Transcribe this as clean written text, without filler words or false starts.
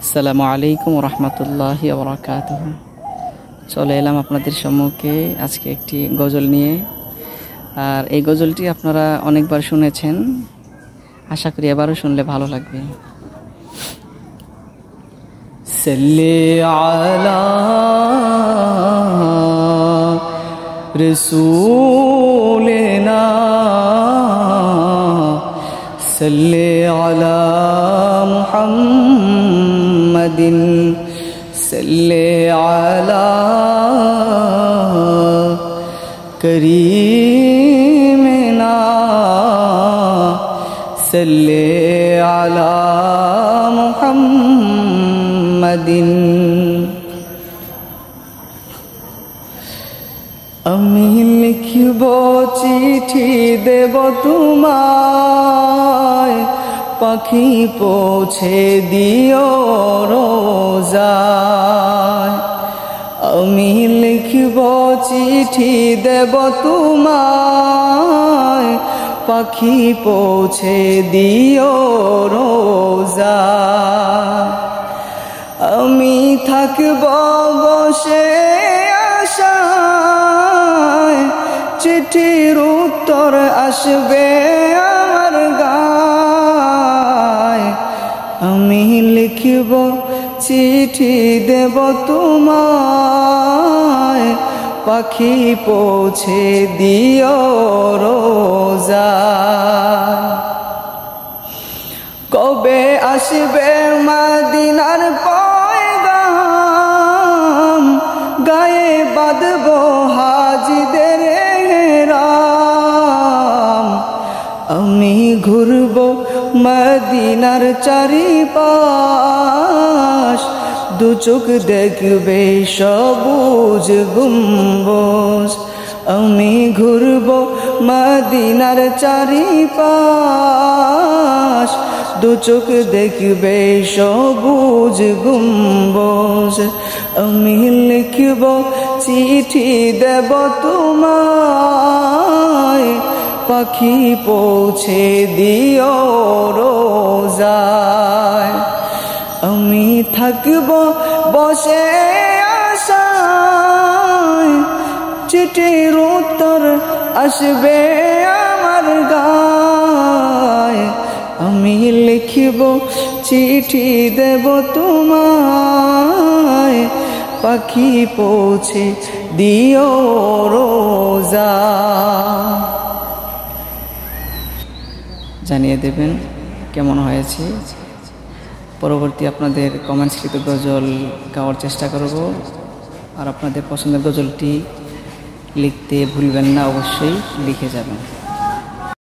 আসসালামু আলাইকুম রহমতুল্লাহি ওয়া বারাকাতুহু। চলে এলাম আপনাদের সম্মুখে আজকে একটি গজল নিয়ে। আর এই গজলটি আপনারা অনেকবার শুনেছেন, আশা করি এবারও শুনলে ভালো লাগবে। সাল্লি আলা রাসূলিনা সাল্লি আলা মুহাম্মাদিন সাল্লি আলা করিমিনা সাল্লি আলা মুহাম্মাদিন। আমি লিখব চিঠি দেব তোমায়, পাখি পৌঁছে দিও রোজায়। আমি লিখব চিঠি দেব তোমায়, পাখি পৌঁছে দিও রোজায়। আমি থাকব বসে আশায়, চিঠির উত্তর আসবে আমার গায়। আমি লিখব চিঠি দেব তোমায়, পাখি পৌঁছে দিও রোজায়। কবে আসবে মদিনার পয়গাম, গায়ে বাঁধব হাজিদের রাম। আমি ঘুরব মদিনার চারিপাশ, দু চোখ দেখবে সবুজ গম্বুজ। আমি ঘুরব মদিনার চারিপাশ, দু চোখ দেখবে সবুজ গম্বুজ। আমি লিখব চিঠি দেব তোমায়, পাখি পৌঁছে দিও রোজায়। আমি থাকব বসে আশায়, চিঠির উত্তর আসবে আমার গায়। আমি লিখব চিঠি দেব তোমায়, পাখি পৌঁছে দিও রোজায়। জানিয়ে দেবেন কেমন হয়েছে। পরবর্তী আপনাদের কমেন্টসকৃত গজল গাওয়ার চেষ্টা করব। আর আপনাদের পছন্দের গজলটি লিখতে ভুলবেন না, অবশ্যই লিখে যাবেন।